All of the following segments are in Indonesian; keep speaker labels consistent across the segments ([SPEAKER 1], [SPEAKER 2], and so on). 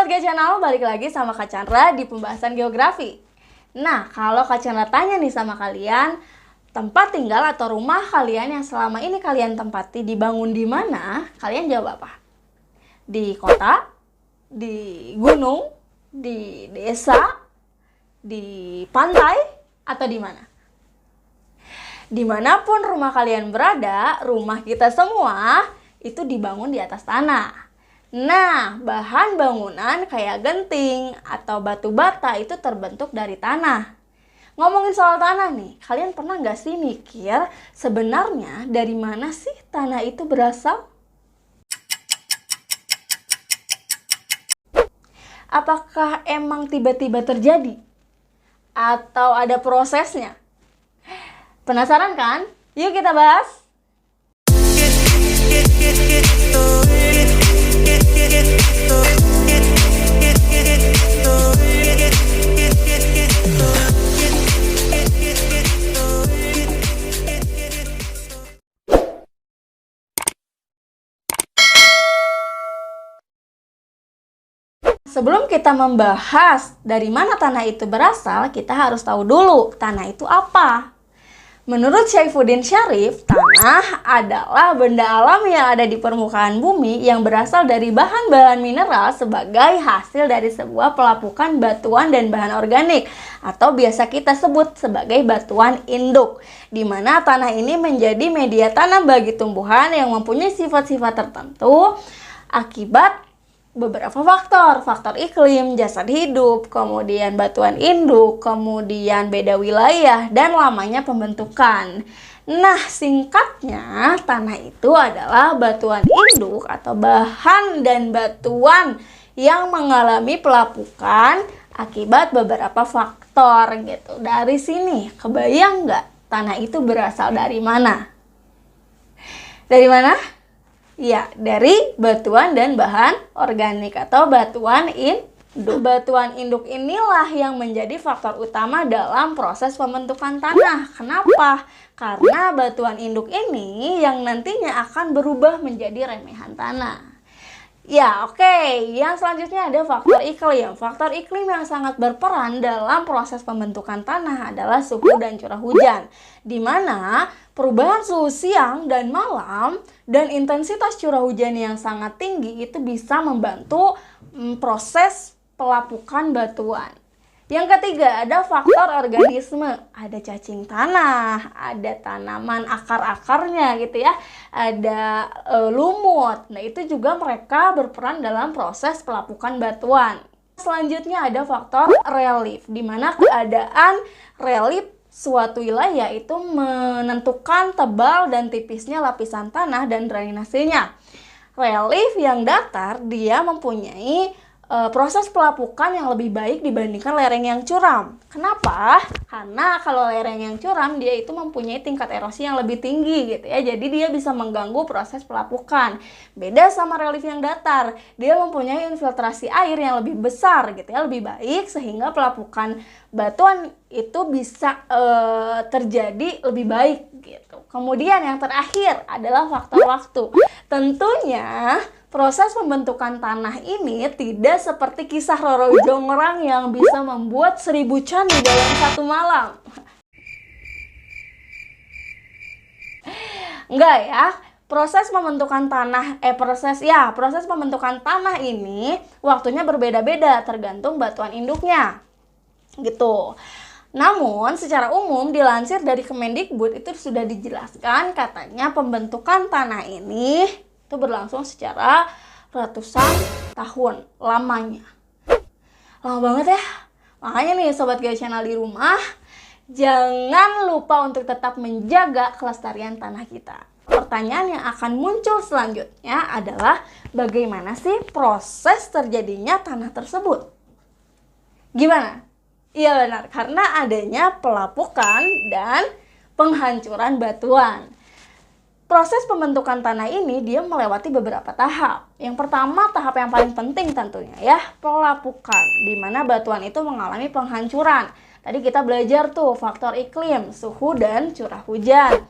[SPEAKER 1] Sobat G Channel, balik lagi sama Kak Chandra di pembahasan geografi. Nah, kalau Kak Chandra tanya nih sama kalian, tempat tinggal atau rumah kalian yang selama ini kalian tempati dibangun di mana? Kalian jawab apa? Di kota? Di gunung? Di desa? Di pantai? Atau di mana? Dimanapun rumah kalian berada, rumah kita semua itu dibangun di atas tanah. Nah, bahan bangunan kayak genting atau batu bata itu terbentuk dari tanah. Ngomongin soal tanah nih, kalian pernah nggak sih mikir sebenarnya dari mana sih tanah itu berasal? Apakah emang tiba-tiba terjadi? Atau ada prosesnya? Penasaran kan? Yuk kita bahas! Sebelum kita membahas dari mana tanah itu berasal, kita harus tahu dulu tanah itu apa. Menurut Saifuddin Syarif, tanah adalah benda alam yang ada di permukaan bumi yang berasal dari bahan-bahan mineral sebagai hasil dari sebuah pelapukan batuan dan bahan organik atau biasa kita sebut sebagai batuan induk, di mana tanah ini menjadi media tanam bagi tumbuhan yang mempunyai sifat-sifat tertentu akibat beberapa faktor iklim, jasad hidup, kemudian batuan induk, kemudian beda wilayah, dan lamanya pembentukan. Nah, singkatnya, tanah itu adalah batuan induk atau bahan dan batuan yang mengalami pelapukan akibat beberapa faktor gitu. Dari sini, kebayang nggak tanah itu berasal dari mana? Dari mana? Ya, dari batuan dan bahan organik atau batuan induk. Batuan induk inilah yang menjadi faktor utama dalam proses pembentukan tanah. Kenapa? Karena batuan induk ini yang nantinya akan berubah menjadi remehan tanah. Ya, oke. Yang selanjutnya ada faktor iklim. Faktor iklim yang sangat berperan dalam proses pembentukan tanah adalah suhu dan curah hujan, di mana perubahan suhu siang dan malam dan intensitas curah hujan yang sangat tinggi itu bisa membantu proses pelapukan batuan. Yang ketiga, ada faktor organisme. Ada cacing tanah, ada tanaman akar-akarnya gitu ya, ada lumut. Nah, itu juga mereka berperan dalam proses pelapukan batuan. Selanjutnya ada faktor relief, di mana keadaan relief suatu wilayah itu menentukan tebal dan tipisnya lapisan tanah dan drainasenya. Relief yang datar, dia mempunyai proses pelapukan yang lebih baik dibandingkan lereng yang curam. Kenapa? Karena kalau lereng yang curam dia itu mempunyai tingkat erosi yang lebih tinggi gitu ya. Jadi dia bisa mengganggu proses pelapukan. Beda sama relief yang datar, dia mempunyai infiltrasi air yang lebih besar gitu ya, lebih baik sehingga pelapukan batuan itu bisa terjadi lebih baik gitu. Kemudian yang terakhir adalah faktor waktu. Tentunya proses pembentukan tanah ini tidak seperti kisah Roro Jongrang yang bisa membuat 1000 candi dalam satu malam. Enggak ya. Proses pembentukan tanah ini waktunya berbeda-beda tergantung batuan induknya. Gitu. Namun secara umum dilansir dari Kemendikbud itu sudah dijelaskan katanya pembentukan tanah ini itu berlangsung secara ratusan tahun lamanya. Lama banget ya. Makanya nih Sobat G Channel di rumah, jangan lupa untuk tetap menjaga kelestarian tanah kita. Pertanyaan yang akan muncul selanjutnya adalah bagaimana sih proses terjadinya tanah tersebut? Gimana? Iya benar, karena adanya pelapukan dan penghancuran batuan. Proses pembentukan tanah ini dia melewati beberapa tahap. Yang pertama, tahap yang paling penting tentunya ya, pelapukan, di mana batuan itu mengalami penghancuran. Tadi kita belajar tuh faktor iklim, suhu dan curah hujan.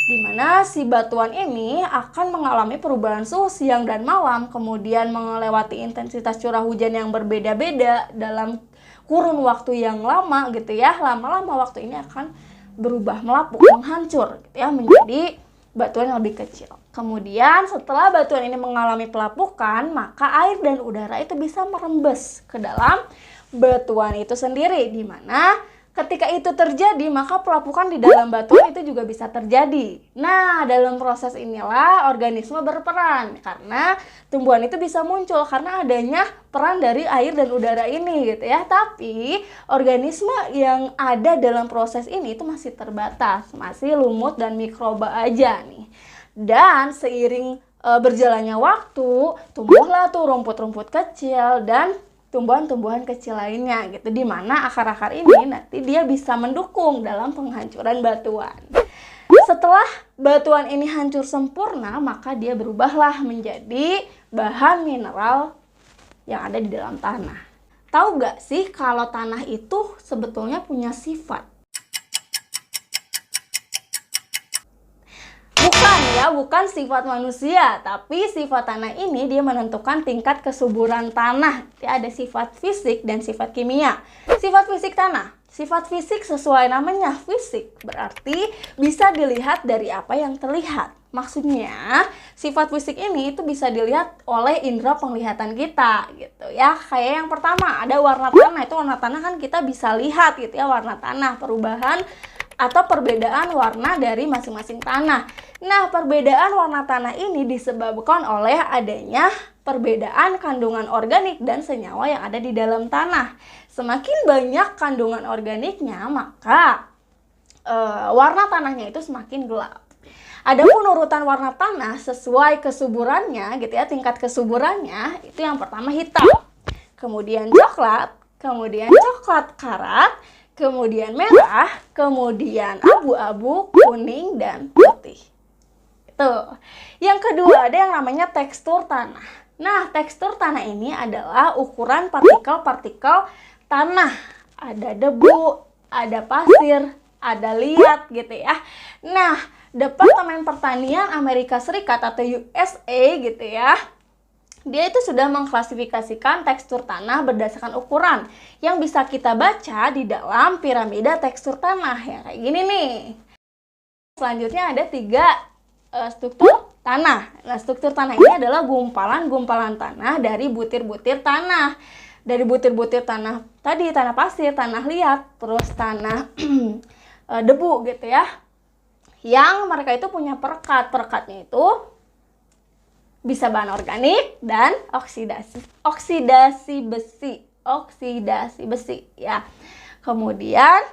[SPEAKER 1] Dimana si batuan ini akan mengalami perubahan suhu siang dan malam, kemudian melewati intensitas curah hujan yang berbeda-beda dalam kurun waktu yang lama gitu ya. Lama-lama waktu ini akan berubah melapuk, menghancur gitu ya, menjadi batuan yang lebih kecil. Kemudian setelah batuan ini mengalami pelapukan, maka air dan udara itu bisa merembes ke dalam batuan itu sendiri, di mana ketika itu terjadi, maka pelapukan di dalam batuan itu juga bisa terjadi. Nah, dalam proses inilah organisme berperan, karena tumbuhan itu bisa muncul karena adanya peran dari air dan udara ini gitu ya. Tapi organisme yang ada dalam proses ini itu masih terbatas, masih lumut dan mikroba aja nih. Dan seiring berjalannya waktu, tumbuhlah tuh rumput-rumput kecil dan tumbuhan-tumbuhan kecil lainnya gitu, di mana akar-akar ini nanti dia bisa mendukung dalam penghancuran batuan. Setelah batuan ini hancur sempurna, maka dia berubahlah menjadi bahan mineral yang ada di dalam tanah. Tahu gak sih kalau tanah itu sebetulnya punya sifat? Bukan sifat manusia, tapi sifat tanah ini dia menentukan tingkat kesuburan tanah. Dia ada sifat fisik dan sifat kimia. Sifat fisik tanah. Sifat fisik sesuai namanya fisik, berarti bisa dilihat dari apa yang terlihat. Maksudnya, sifat fisik ini itu bisa dilihat oleh indera penglihatan kita gitu ya. Kayak yang pertama, ada warna tanah. Itu warna tanah kan kita bisa lihat gitu ya, warna tanah, perubahan atau perbedaan warna dari masing-masing tanah. Nah, perbedaan warna tanah ini disebabkan oleh adanya perbedaan kandungan organik dan senyawa yang ada di dalam tanah. Semakin banyak kandungan organiknya, maka warna tanahnya itu semakin gelap. Adapun urutan warna tanah sesuai kesuburannya gitu ya, tingkat kesuburannya itu yang pertama hitam, kemudian coklat, kemudian coklat karat, kemudian merah, kemudian abu-abu, kuning, dan putih. Itu. Yang kedua ada yang namanya tekstur tanah. Nah, tekstur tanah ini adalah ukuran partikel-partikel tanah. Ada debu, ada pasir, ada liat gitu ya. Nah, Departemen Pertanian Amerika Serikat atau USA gitu ya, dia itu sudah mengklasifikasikan tekstur tanah berdasarkan ukuran yang bisa kita baca di dalam piramida tekstur tanah ya, kayak gini nih. Selanjutnya ada 3 struktur tanah. Nah, struktur tanah ini adalah gumpalan-gumpalan tanah dari butir-butir tanah. Dari butir-butir tanah tadi, tanah pasir, tanah liat, terus tanah debu gitu ya. Yang mereka itu punya perekat. Perekatnya itu bisa bahan organik dan oksidasi besi ya. Kemudian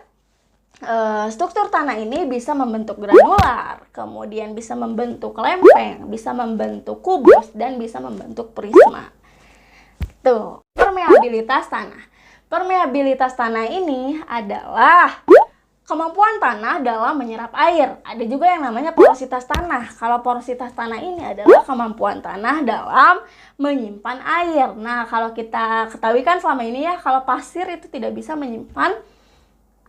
[SPEAKER 1] struktur tanah ini bisa membentuk granular, kemudian bisa membentuk lempeng, bisa membentuk kubus, dan bisa membentuk prisma. Tuh, permeabilitas tanah. Permeabilitas tanah ini adalah kemampuan tanah dalam menyerap air. Ada juga yang namanya porositas tanah. Kalau porositas tanah ini adalah kemampuan tanah dalam menyimpan air. Nah, kalau kita ketahui kan selama ini ya, kalau pasir itu tidak bisa menyimpan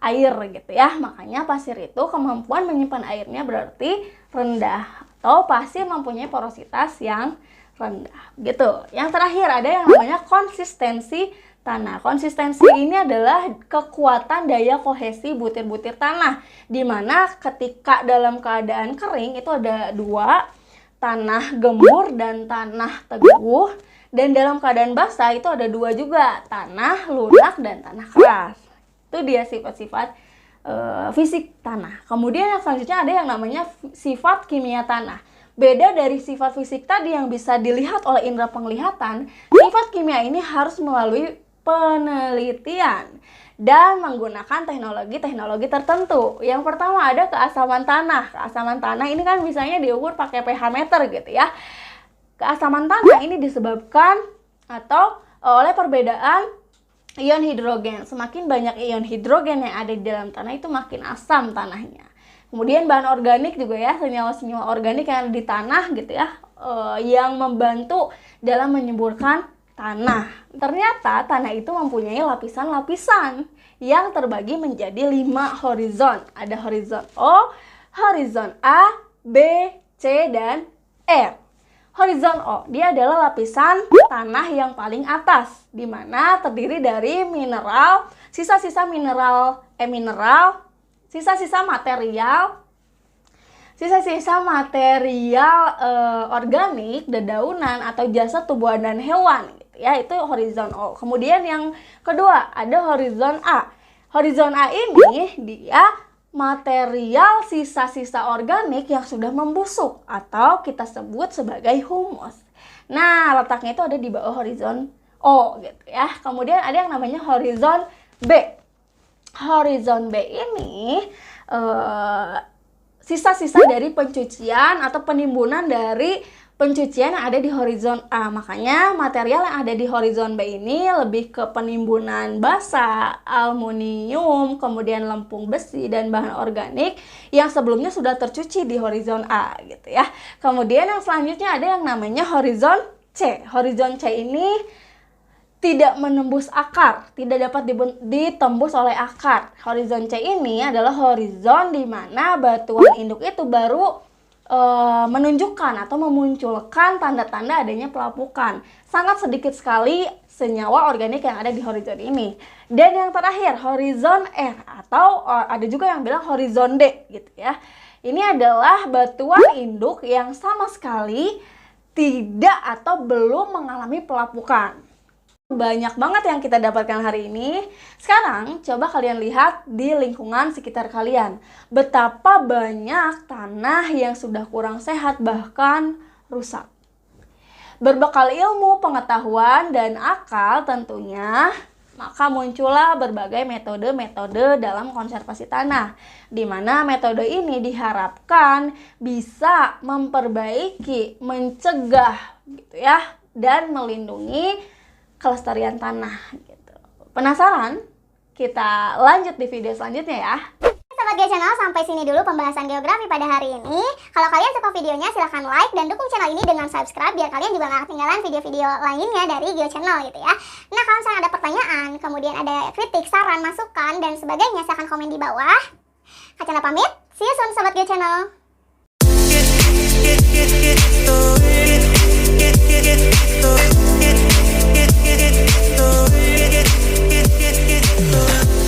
[SPEAKER 1] air gitu ya. Makanya pasir itu kemampuan menyimpan airnya berarti rendah. Atau pasir mempunyai porositas yang rendah gitu. Yang terakhir ada yang namanya konsistensi tanah. Konsistensi ini adalah kekuatan daya kohesi butir-butir tanah, di mana ketika dalam keadaan kering itu ada 2, tanah gembur dan tanah teguh, dan dalam keadaan basah itu ada 2 juga, tanah lunak dan tanah keras. Itu dia sifat-sifat fisik tanah. Kemudian yang selanjutnya ada yang namanya sifat kimia tanah. Beda dari sifat fisik tadi yang bisa dilihat oleh indera penglihatan, sifat kimia ini harus melalui penelitian dan menggunakan teknologi-teknologi tertentu. Yang pertama ada keasaman tanah. Keasaman tanah ini kan misalnya diukur pakai pH meter gitu ya. Keasaman tanah ini disebabkan atau oleh perbedaan ion hidrogen. Semakin banyak ion hidrogen yang ada di dalam tanah itu makin asam tanahnya. Kemudian bahan organik juga ya, senyawa-senyawa organik yang ada di tanah gitu ya, yang membantu dalam menyuburkan tanah. Ternyata tanah itu mempunyai lapisan-lapisan yang terbagi menjadi 5 horizon. Ada horizon O, horizon A, B, C, dan E. Horizon O, dia adalah lapisan tanah yang paling atas, di mana terdiri dari mineral, sisa-sisa material organik, dedaunan atau jasad tumbuhan dan hewan, gitu ya. Itu horizon O. Kemudian yang kedua ada horizon A. Horizon A ini dia material sisa-sisa organik yang sudah membusuk atau kita sebut sebagai humus. Nah, letaknya itu ada di bawah horizon O gitu ya. Kemudian ada yang namanya horizon B. Horizon B ini sisa-sisa dari pencucian atau penimbunan dari pencucian yang ada di horizon A. Makanya material yang ada di horizon B ini lebih ke penimbunan basa, aluminium, kemudian lempung besi dan bahan organik yang sebelumnya sudah tercuci di horizon A gitu ya. Kemudian yang selanjutnya ada yang namanya horizon C. Horizon C ini tidak menembus akar, tidak dapat ditembus oleh akar. Horizon C ini adalah horizon di mana batuan induk itu baru menunjukkan atau memunculkan tanda-tanda adanya pelapukan. Sangat sedikit sekali senyawa organik yang ada di horizon ini. Dan yang terakhir, horizon R atau ada juga yang bilang horizon D gitu ya. Ini adalah batuan induk yang sama sekali tidak atau belum mengalami pelapukan. Banyak banget yang kita dapatkan hari ini. Sekarang coba kalian lihat di lingkungan sekitar kalian. Betapa banyak tanah yang sudah kurang sehat bahkan rusak. Berbekal ilmu, pengetahuan, dan akal tentunya, maka muncullah berbagai metode-metode dalam konservasi tanah. Di mana metode ini diharapkan bisa memperbaiki, mencegah gitu ya, dan melindungi kelestarian tanah gitu. Penasaran? Kita lanjut di video selanjutnya ya.
[SPEAKER 2] Sobat GeoChannel, sampai sini dulu pembahasan geografi pada hari ini. Kalau kalian suka videonya silahkan like dan dukung channel ini dengan subscribe biar kalian juga gak ketinggalan video-video lainnya dari GeoChannel gitu ya. Nah, kalau misalnya ada pertanyaan, kemudian ada kritik, saran, masukan, dan sebagainya, silahkan komen di bawah. Kak Chandra pamit, see you soon Sobat GeoChannel. Get